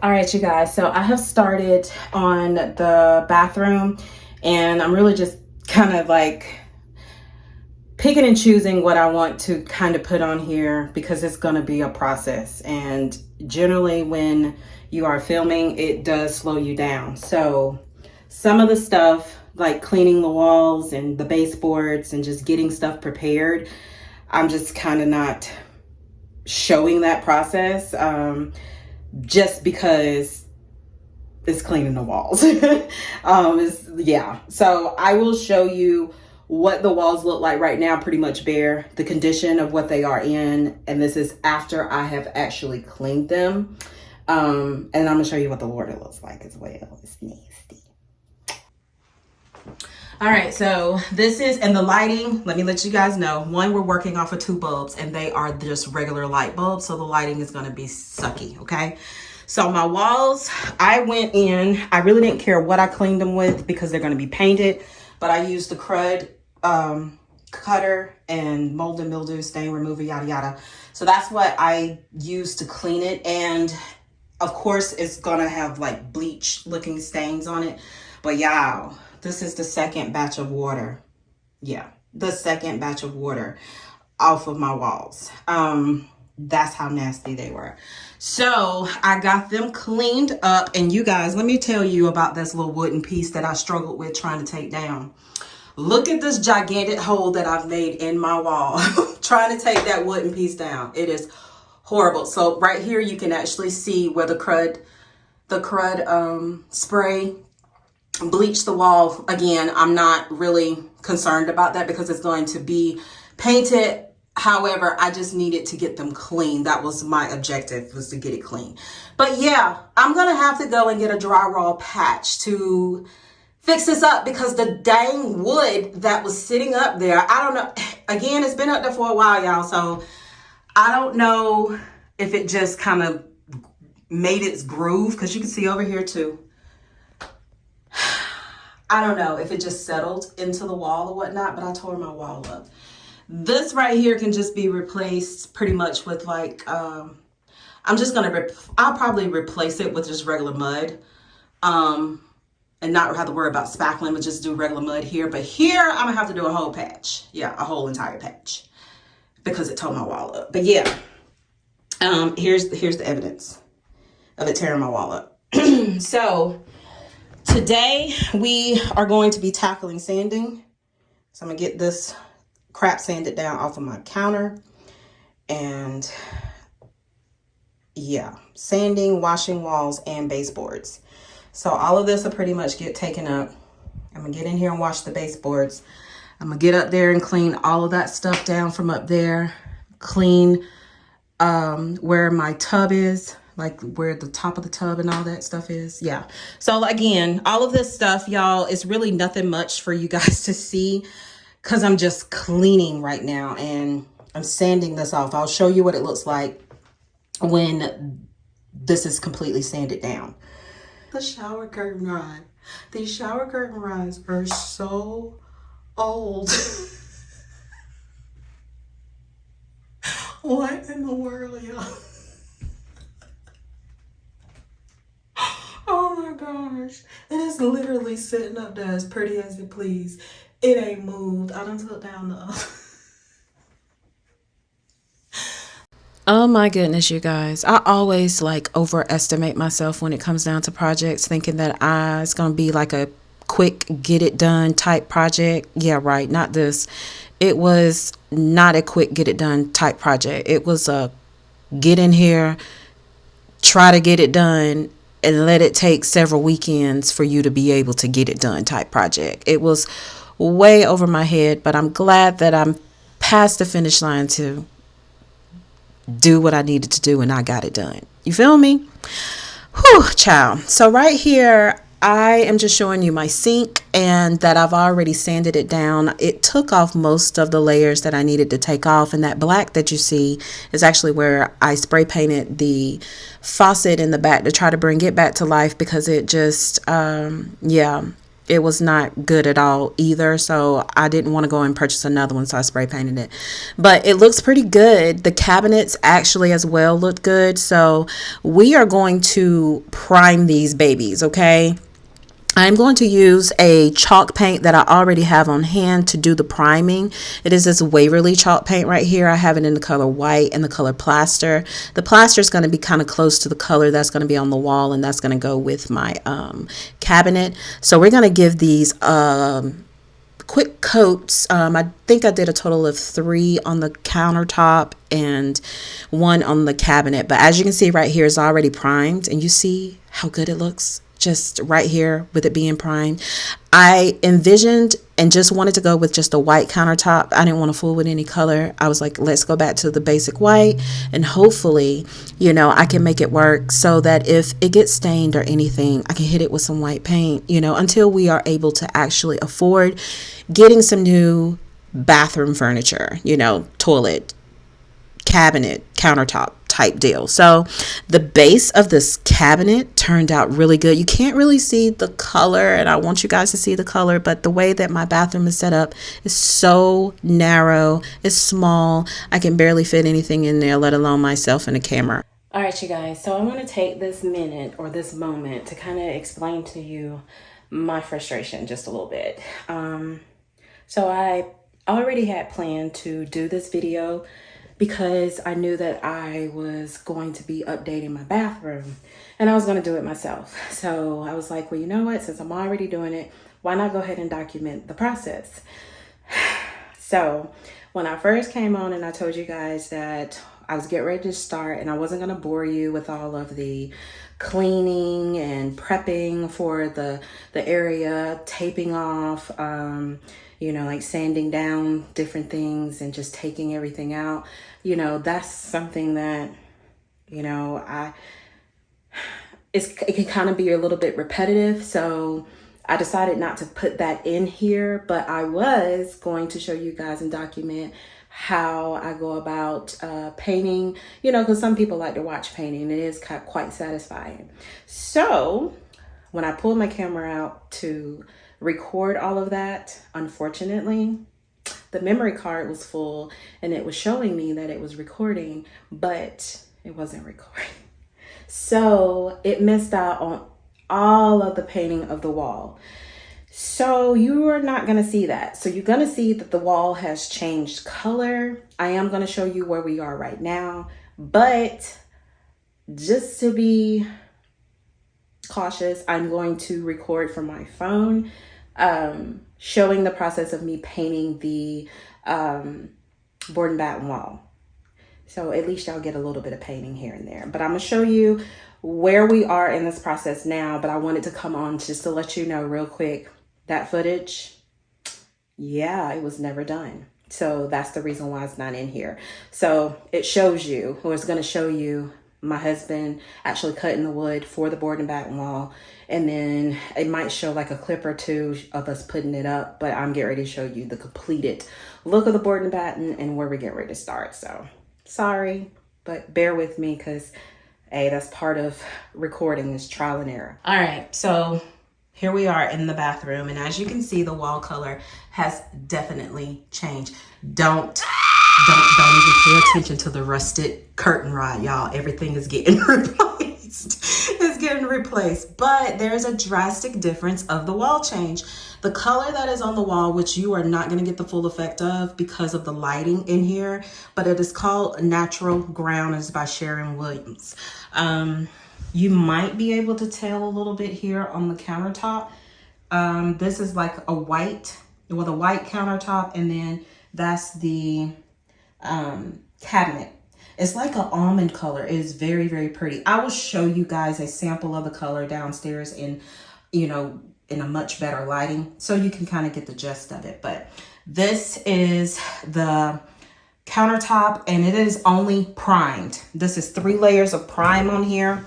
All right, you guys, so I have started on the bathroom and I'm really just kind of like picking and choosing what I want to kind of put on here because it's going to be a process. And generally when you are filming, it does slow you down. So some of the stuff like cleaning the walls and the baseboards and just getting stuff prepared, I'm just kind of not showing that process. Just because it's cleaning the walls. So I will show you what the walls look like right now, pretty much bare, the condition of what they are in, and this is after I have actually cleaned them. And I'm gonna show you what the water looks like as well. It's nasty. All right, so this is, and the lighting, let me let you guys know. One, we're working off of 2 bulbs and they are just regular light bulbs. So the lighting is gonna be sucky, okay? So my walls, I went in, I really didn't care what I cleaned them with because they're gonna be painted, but I used the crud cutter and mold and mildew, stain remover, yada, yada. So that's what I used to clean it. And of course it's gonna have like bleach looking stains on it, but y'all, this is the second batch of water. Yeah, the second batch of water off of my walls. That's how nasty they were. So I got them cleaned up, and you guys, let me tell you about this little wooden piece that I struggled with trying to take down. Look at this gigantic hole that I've made in my wall trying to take that wooden piece down. It is horrible. So right here you can actually see where the crud spray bleach the wall. Again, I'm not really concerned about that because it's going to be painted. However, I just needed to get them clean. That was my objective, was to get it clean. But yeah, I'm gonna have to go and get a drywall patch to fix this up because the dang wood that was sitting up there, I don't know. Again, it's been up there for a while, y'all. So I don't know if it just kind of made its groove, because you can see over here too. I don't know if it just settled into the wall or whatnot, but I tore my wall up. This right here can just be replaced pretty much with like, I'll probably replace it with just regular mud, and not have to worry about spackling, but just do regular mud here. But here I'm gonna have to do a whole patch. Yeah, a whole entire patch because it tore my wall up. But yeah, here's the evidence of it tearing my wall up. So today we are going to be tackling sanding. So I'm gonna get this crap sanded down off of my counter, and yeah, sanding, washing walls, and baseboards. So all of this will pretty much get taken up. I'm gonna get in here and wash the baseboards. I'm gonna get up there and clean all of that stuff down from up there. Clean where my tub is, like where the top of the tub and all that stuff is. Yeah. So again, all of this stuff, y'all, is really nothing much for you guys to see because I'm just cleaning right now and I'm sanding this off. I'll show you what it looks like when this is completely sanded down. The shower curtain rod. These shower curtain rods are so old. What in the world, y'all? Oh my gosh. It is literally sitting up there as pretty as it please. It ain't moved. I done took down the Oh my goodness, you guys. I always like overestimate myself when it comes down to projects, thinking that it's going to be like a quick get it done type project. Yeah, right. Not this. It was not a quick get it done type project. It was a get in here, try to get it done, and let it take several weekends for you to be able to get it done type project. It was way over my head, but I'm glad that I'm past the finish line to do what I needed to do, and I got it done. You feel me? Whew, child. So right here, I am just showing you my sink, and that I've already sanded it down. It took off most of the layers that I needed to take off, and that black that you see is actually where I spray painted the faucet in the back to try to bring it back to life because it just, yeah, it was not good at all either. So I didn't want to go and purchase another one. So I spray painted it. But it looks pretty good. The cabinets actually as well look good. So we are going to prime these babies, okay? I'm going to use a chalk paint that I already have on hand to do the priming. It is this Waverly chalk paint right here. I have it in the color white and the color plaster. The plaster is going to be kind of close to the color that's going to be on the wall, and that's going to go with my cabinet. So we're going to give these quick coats. I think I did a total of 3 on the countertop and 1 on the cabinet. But as you can see right here, it's already primed, and you see how good it looks just right here with it being primed. I envisioned and just wanted to go with just a white countertop. I didn't want to fool with any color. I was like, let's go back to the basic white, and hopefully, you know, I can make it work so that if it gets stained or anything, I can hit it with some white paint, you know, until we are able to actually afford getting some new bathroom furniture, you know, toilet, cabinet, countertop type deal. So the base of this cabinet turned out really good. You can't really see the color, and I want you guys to see the color, but the way that my bathroom is set up is so narrow, it's small. I can barely fit anything in there, let alone myself and a camera. All right, you guys, so I'm going to take this minute or this moment to kind of explain to you my frustration just a little bit. So I already had planned to do this video because I knew that I was going to be updating my bathroom and I was going to do it myself. So I was like, well, you know what, since I'm already doing it, why not go ahead and document the process? So when I first came on and I told you guys that I was getting ready to start and I wasn't going to bore you with all of the cleaning and prepping for the area, taping off, you know, like sanding down different things and just taking everything out, you know, that's something that, you know, it can kind of be a little bit repetitive. So I decided not to put that in here, but I was going to show you guys and document how I go about painting, you know, because some people like to watch painting. It is quite satisfying. So when I pulled my camera out to record all of that, unfortunately, the memory card was full and it was showing me that it was recording, but it wasn't recording. So it missed out on all of the painting of the wall. So you are not going to see that. So you're going to see that the wall has changed color. I am going to show you where we are right now, but just to be cautious, I'm going to record from my phone, showing the process of me painting the board and batten wall. So at least y'all get a little bit of painting here and there. But I'm going to show you where we are in this process now. But I wanted to come on just to let you know real quick, that footage, yeah, it was never done. So that's the reason why it's not in here. So it shows you, or it's going to show you my husband actually cutting the wood for the board and batten wall. And then it might show like a clip or two of us putting it up, but I'm getting ready to show you the completed look of the board and batten and where we get ready to start. So sorry, but bear with me because, hey, that's part of recording, is trial and error. All right, so here we are in the bathroom, and as you can see, the wall color has definitely changed. Don't even pay attention to the rusted curtain rod, y'all. Everything is getting replaced. It's getting replaced, but there's a drastic difference of the wall change. The color that is on the wall, which you are not going to get the full effect of because of the lighting in here, but it is called Natural Ground. It's by Sharon Williams. You might be able to tell a little bit here on the countertop. This is like a white, with a white countertop, and then that's the cabinet. It's like an almond color. It is very, very pretty. I will show you guys a sample of the color downstairs in, you know, in a much better lighting, so you can kind of get the gist of it. But this is the countertop, and it is only primed. This is 3 layers of prime on here.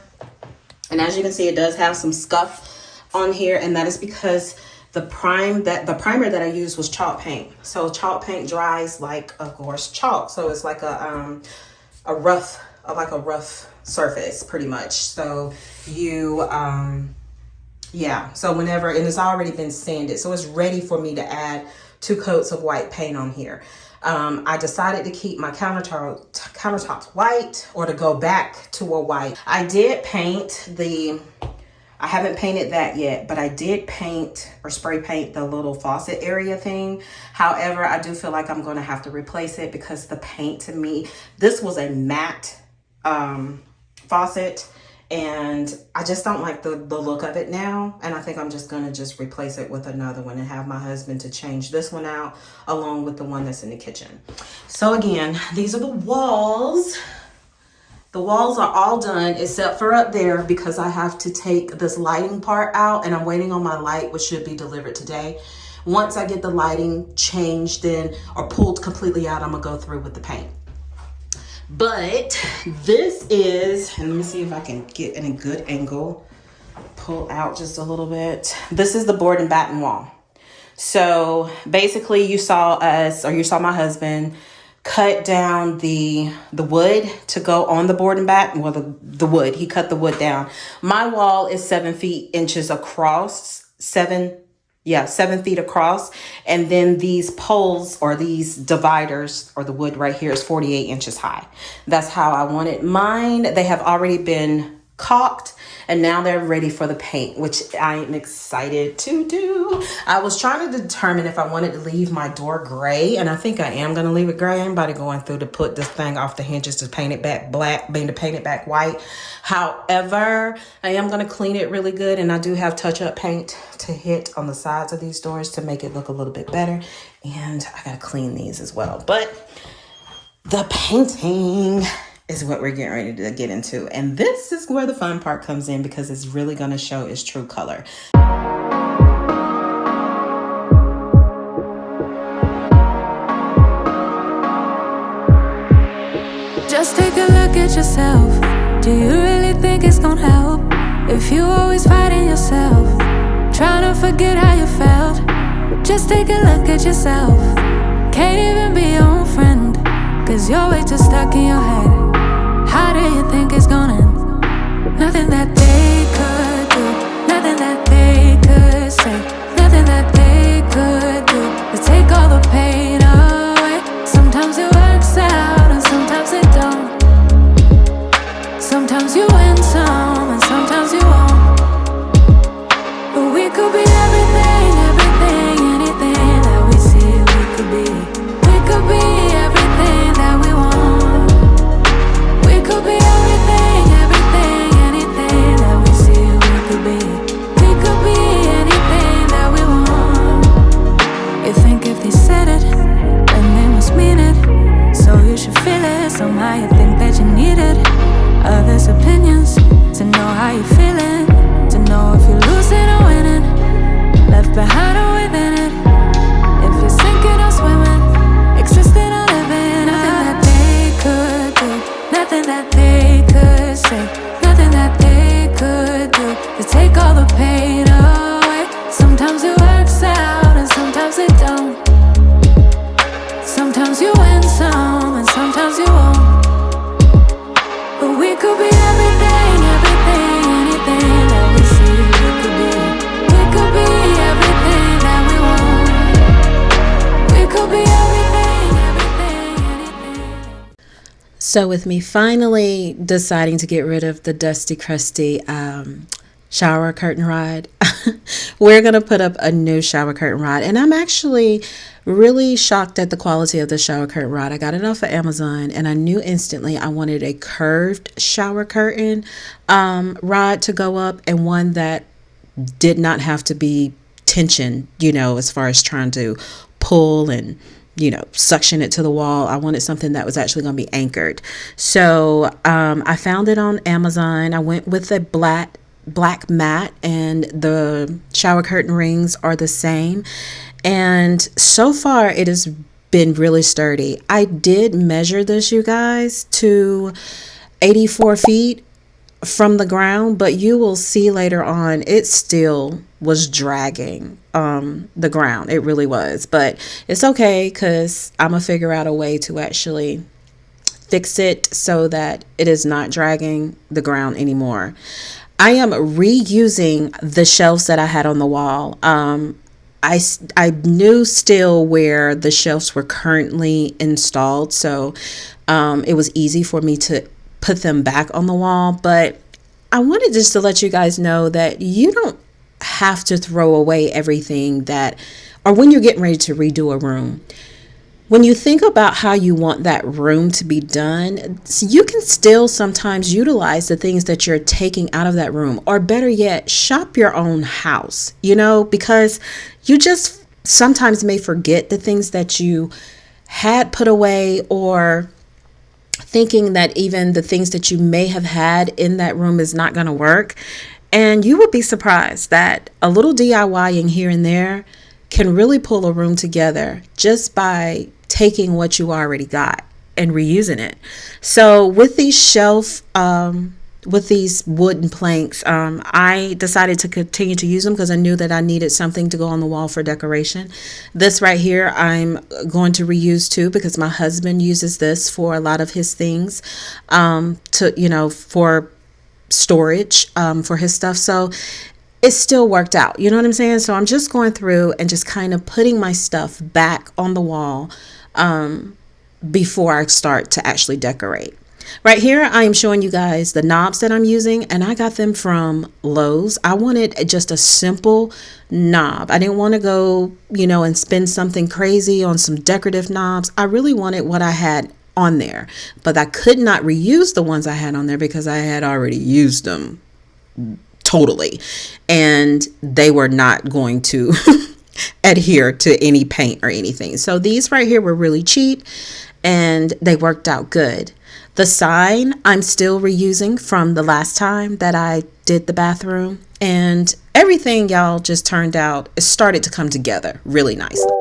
And as you can see, it does have some scuff on here, and that is because the primer that I used was chalk paint. So chalk paint dries like, of course, chalk. So it's like a rough surface, pretty much. So you Yeah, so whenever, and it's already been sanded, so it's ready for me to add 2 coats of white paint on here. I decided to keep my countertops white, or to go back to a white. I did paint I haven't painted that yet, but I did paint or spray paint the little faucet area thing. However, I do feel like I'm going to have to replace it because the paint, to me, this was a matte faucet, and I just don't like the look of it now. And I think I'm just going to replace it with another one and have my husband to change this one out along with the one that's in the kitchen. So again, these are the walls. The walls are all done except for up there, because I have to take this lighting part out, and I'm waiting on my light, which should be delivered today. Once I get the lighting changed or pulled completely out, I'm gonna go through with the paint. But this is, and let me see if I can get in a good angle, pull out just a little bit. This is the board and batten wall. So basically you saw my husband cut down the wood to go on the board and batten. Well, the wood, he cut the wood down. My wall is 7 inches across, 7 feet across. And then these poles, or these dividers, or the wood right here, is 48 inches high. That's how I wanted mine. They have already been caulked, and now they're ready for the paint, which I am excited to do. I was trying to determine if I wanted to leave my door gray, and I think I am going to leave it gray. Anybody going through to put this thing off the hinges to paint it back black, to paint it back white. However, I am going to clean it really good, and I do have touch-up paint to hit on the sides of these doors to make it look a little bit better, and I got to clean these as well. But the painting is what we're getting ready to get into. And this is where the fun part comes in, because it's really going to show its true color. Just take a look at yourself. Do you really think it's gonna help if you always fighting yourself, trying to forget how you felt? Just take a look at yourself. Can't even be your own friend, cause you're way too stuck in your head. How do you think it's gonna end? Nothing that they could do, nothing that they could say, nothing that they could do to take all the pain away. Sometimes it works out and sometimes it don't. Sometimes you win some and sometimes you won't. But we could be everything, anything that we see we could be. We could be everything that we want. We could be everything, anything that we see we could be. We could be anything that we want. You think if they said it, then they must mean it. So you should feel it, somehow you think that you need it. Others' opinions, to know how you're feeling, to know if you're losing or winning, left behind or within it. If you're sinking or swimming, existing or living. Nothing that they could do, nothing that they could say, nothing that they could do to take all the pain away. Sometimes it works out and sometimes it don't. Sometimes you win some and sometimes you won't. But we could be everything, anything that we see we could be. We could be everything that we want. We could be everything, anything. So with me finally deciding to get rid of the dusty, crusty shower curtain rod, we're going to put up a new shower curtain rod. And I'm actually really shocked at the quality of the shower curtain rod. I got it off of Amazon, and I knew instantly I wanted a curved shower curtain rod to go up, and one that did not have to be tension, as far as trying to pull and suction it to the wall. I wanted something that was actually going to be anchored. So I found it on Amazon. I went with a black mat, and the shower curtain rings are the same. And so far it has been really sturdy. I did measure this, you guys, to 84 feet from the ground, but you will see later on it still was dragging the ground. It really was, but it's okay, because I'm gonna figure out a way to actually fix it so that it is not dragging the ground anymore. I am reusing the shelves that I had on the wall. I knew still where the shelves were currently installed, so it was easy for me to put them back on the wall. But I wanted just to let you guys know that you don't have to throw away everything that, or when you're getting ready to redo a room. When you think about how you want that room to be done, you can still sometimes utilize the things that you're taking out of that room, or better yet, shop your own house, because you just sometimes may forget the things that you had put away, or thinking that even the things that you may have had in that room is not going to work. And you would be surprised that a little DIYing here and there can really pull a room together just by taking what you already got and reusing it. So with these wooden planks, I decided to continue to use them because I knew that I needed something to go on the wall for decoration. This right here, I'm going to reuse too, because my husband uses this for a lot of his things, for storage, for his stuff. So it still worked out. You know what I'm saying? So I'm just going through and just kind of putting my stuff back on the wall before I start to actually decorate. Right here, I am showing you guys the knobs that I'm using, and I got them from Lowe's. I wanted just a simple knob. I didn't want to go, and spend something crazy on some decorative knobs. I really wanted what I had on there, but I could not reuse the ones I had on there because I had already used them totally, and they were not going to adhere to any paint or anything. So these right here were really cheap and they worked out good. The sign I'm still reusing from the last time that I did the bathroom, and everything, y'all, just turned out, it started to come together really nicely.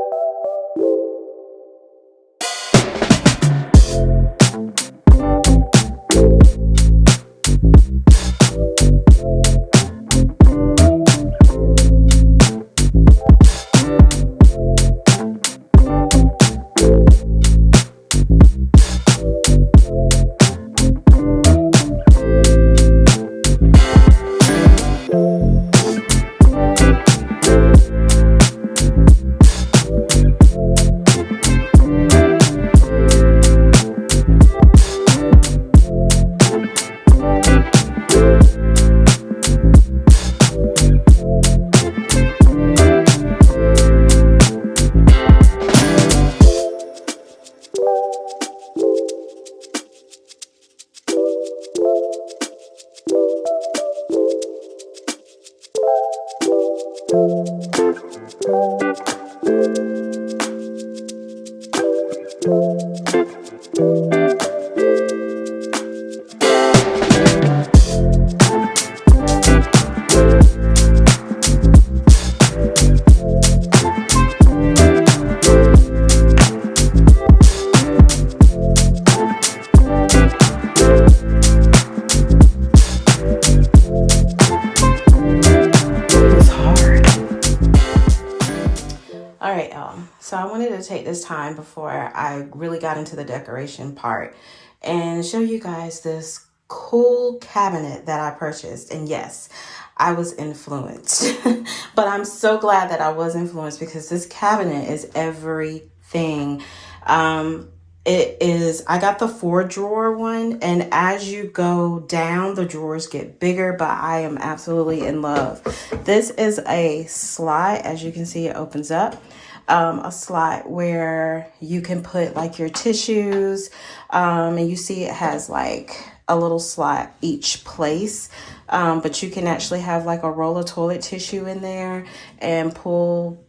So I wanted to take this time before I really got into the decoration part and show you guys this cool cabinet that I purchased. And yes, I was influenced, but I'm so glad that I was influenced because this cabinet is everything. I got the 4-drawer one, and as you go down, the drawers get bigger, but I am absolutely in love. This is a slot. As you can see, it opens up. A slot where you can put like your tissues, and you see it has like a little slot each place, but you can actually have like a roll of toilet tissue in there and pull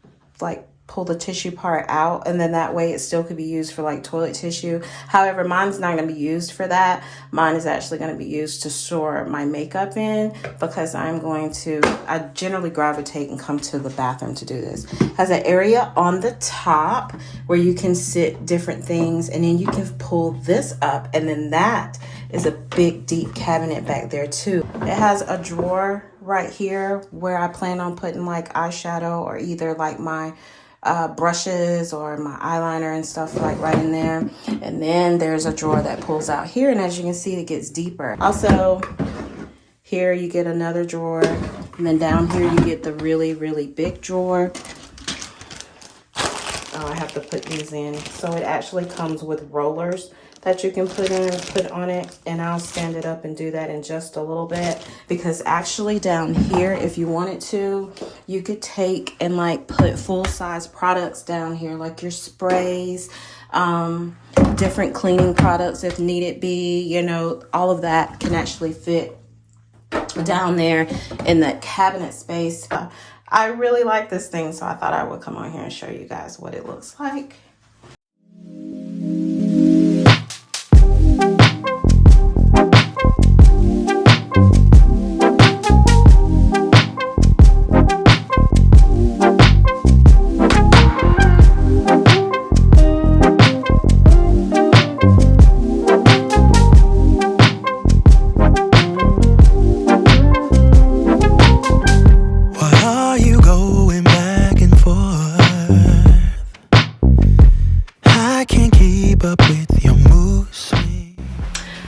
the tissue part out, and then that way it still could be used for like toilet tissue. However, mine's not going to be used for that. Mine is actually going to be used to store my makeup in, because I generally gravitate and come to the bathroom to do this. It has an area on the top where you can sit different things, and then you can pull this up, and then that is a big deep cabinet back there too. It has a drawer right here where I plan on putting like eyeshadow, or either like my brushes or my eyeliner and stuff, like right in there. And then there's a drawer that pulls out here, and as you can see, it gets deeper. Also, Here you get another drawer, and then down here you get the really, really big drawer. Oh, I have to put these in. So it actually comes with rollers that you can put on it, and I'll stand it up and do that in just a little bit, because actually down here, if you wanted to, you could take and like put full-size products down here, like your sprays, different cleaning products if needed be, you know, all of that can actually fit down there in the cabinet space. I really like this thing, so I thought I would come on here and show you guys what it looks like.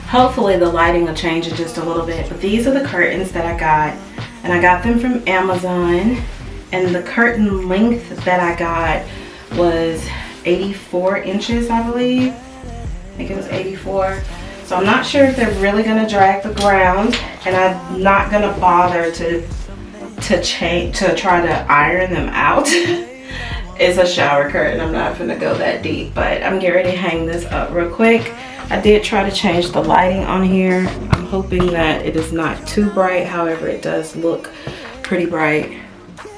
Hopefully the lighting will change it just a little bit, but these are the curtains that I got, and I got them from Amazon, and the curtain length that I got was 84 inches, I believe. I think it was 84. So I'm not sure if they're really gonna drag the ground, and I'm not gonna bother to try to iron them out. It's a shower curtain, I'm not gonna go that deep, but I'm getting ready to hang this up real quick. I did try to change the lighting on here. I'm hoping that it is not too bright. However, it does look pretty bright.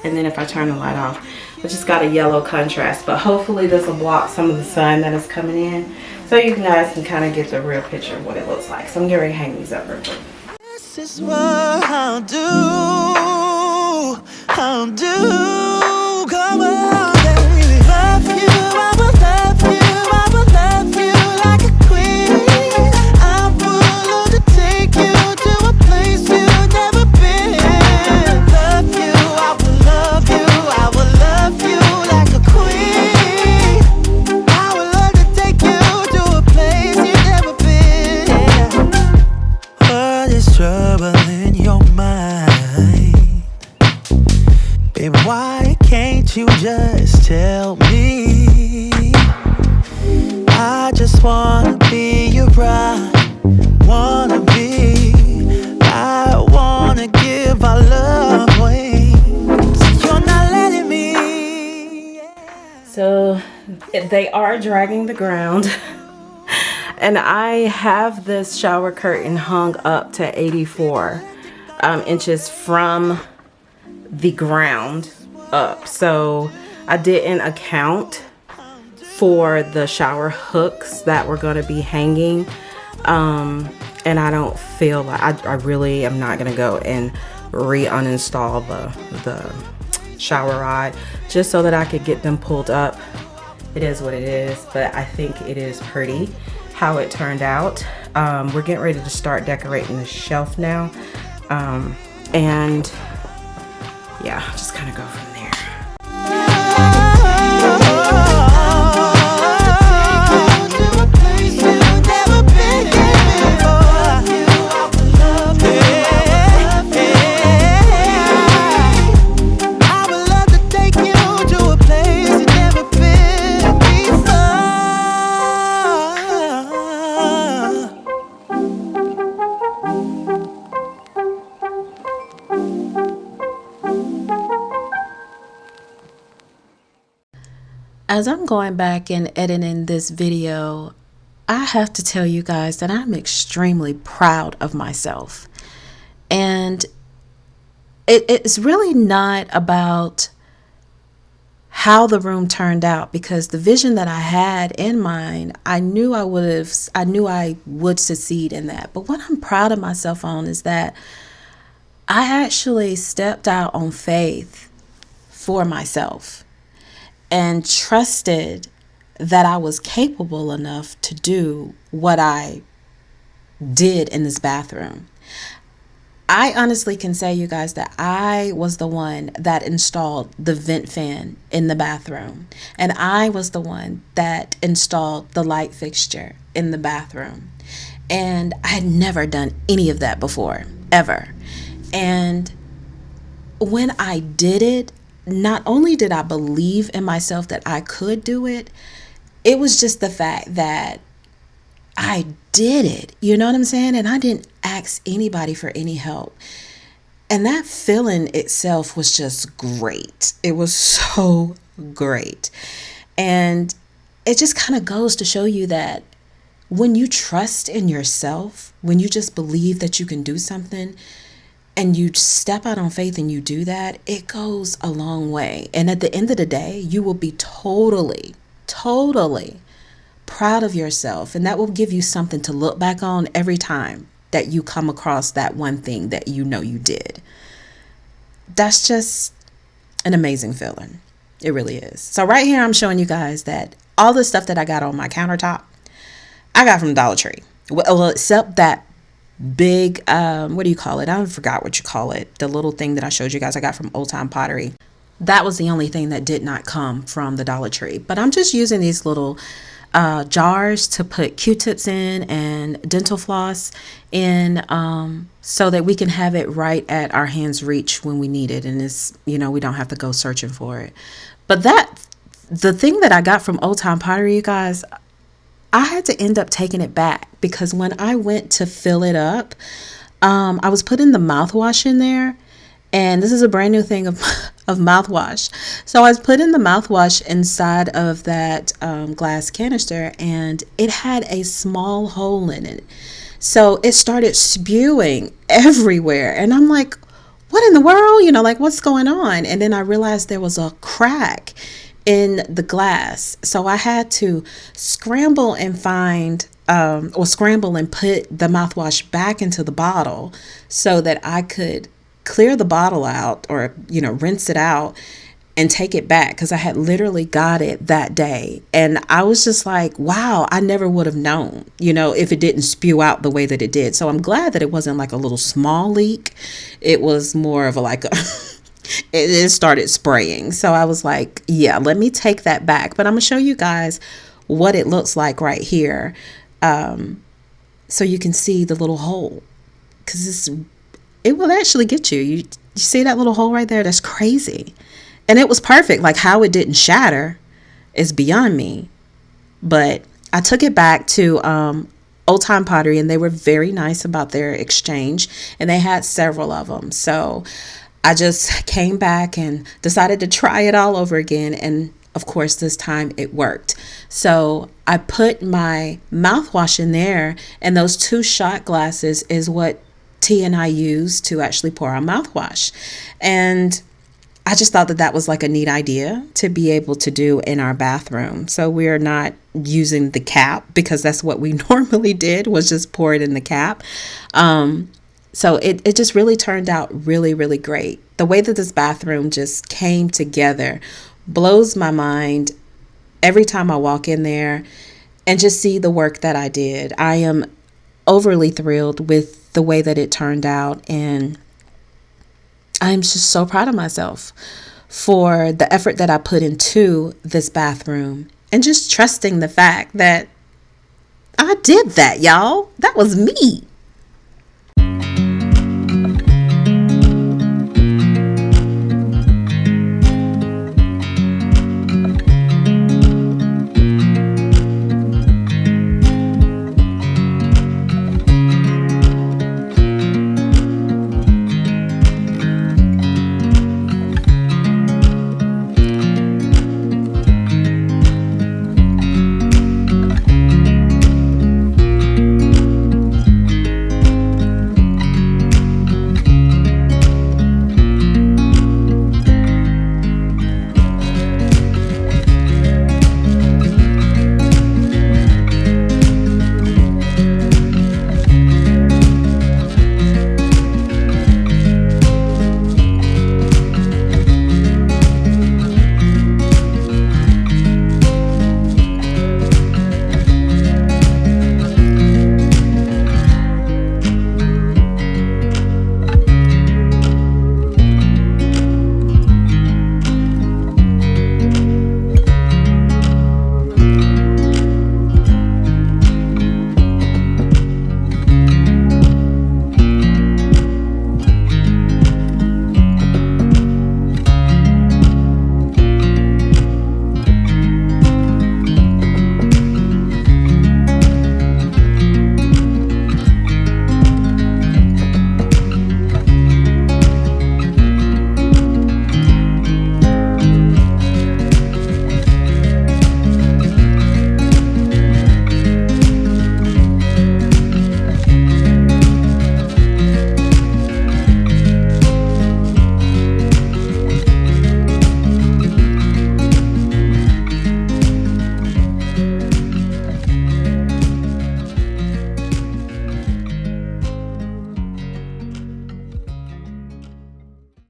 And then if I turn the light off, it just got a yellow contrast. But hopefully this will block some of the sun that is coming in, so you guys can kind of get the real picture of what it looks like. So I'm getting ready to hang these up real quick. This is what I'll do. I'll do. Come on, baby. Love you, I will love you. I will love you like a queen. I will love to take you to a place you've never been. Love you, I will love you. I will love you like a queen. I will love to take you to a place you've never been. What is trouble in your mind? Babe, why can't you just tell me? I just wanna be your bride. Wanna be. I wanna give our love away. You're not letting me. So they are dragging the ground. And I have this shower curtain hung up to 84 inches from the ground up. So I didn't account for the shower hooks that were going to be hanging. And I don't feel like I really am not going to go and uninstall the shower rod just so that I could get them pulled up. It is what it is, but I think it is pretty how it turned out. We're getting ready to start decorating the shelf now. And yeah, just kind of go from there. As I'm going back and editing this video, I have to tell you guys that I'm extremely proud of myself. And it's really not about how the room turned out, because the vision that I had in mind, I knew I would succeed in that. But what I'm proud of myself on is that I actually stepped out on faith for myself and trusted that I was capable enough to do what I did in this bathroom. I honestly can say, you guys, that I was the one that installed the vent fan in the bathroom. And I was the one that installed the light fixture in the bathroom. And I had never done any of that before, ever. And when I did it, not only did I believe in myself that I could do it, it was just the fact that I did it. You know what I'm saying? And I didn't ask anybody for any help. And that feeling itself was just great. It was so great. And it just kind of goes to show you that when you trust in yourself, when you just believe that you can do something and you step out on faith and you do that, it goes a long way. And at the end of the day, you will be totally proud of yourself. And that will give you something to look back on every time that you come across that one thing that you know you did. That's just an amazing feeling. It really is. So right here, I'm showing you guys that all the stuff that I got on my countertop, I got from Dollar Tree. Well, except that big, what do you call it? I forgot what you call it. The little thing that I showed you guys, I got from Old Time Pottery. That was the only thing that did not come from the Dollar Tree. But I'm just using these little jars to put Q-tips in and dental floss in, so that we can have it right at our hands' reach when we need it. And it's, we don't have to go searching for it. But the thing that I got from Old Time Pottery, you guys, I had to end up taking it back because when I went to fill it up, I was putting the mouthwash in there. And this is a brand new thing of mouthwash. So I was putting the mouthwash inside of that glass canister, and it had a small hole in it. So it started spewing everywhere. And I'm like, what in the world? What's going on? And then I realized there was a crack in the glass. So I had to scramble and put the mouthwash back into the bottle so that I could clear the bottle out or, rinse it out and take it back, because I had literally got it that day. And I was just like, wow, I never would have known, if it didn't spew out the way that it did. So I'm glad that it wasn't like a little small leak. It was more of it started spraying. So I was like, yeah, let me take that back. But I'm gonna show you guys what it looks like right here, so you can see the little hole, because it will actually get you. You see that little hole right there? That's crazy. And it was perfect. Like, how it didn't shatter is beyond me. But I took it back to Old Time Pottery, and they were very nice about their exchange, and they had several of them. So I just came back and decided to try it all over again. And of course, this time it worked. So I put my mouthwash in there, and those 2 shot glasses is what T and I used to actually pour our mouthwash. And I just thought that was like a neat idea to be able to do in our bathroom. So we're not using the cap, because that's what we normally did, was just pour it in the cap. So it just really turned out really, really great. The way that this bathroom just came together blows my mind every time I walk in there and just see the work that I did. I am overly thrilled with the way that it turned out, and I'm just so proud of myself for the effort that I put into this bathroom, and just trusting the fact that I did that, y'all. That was me.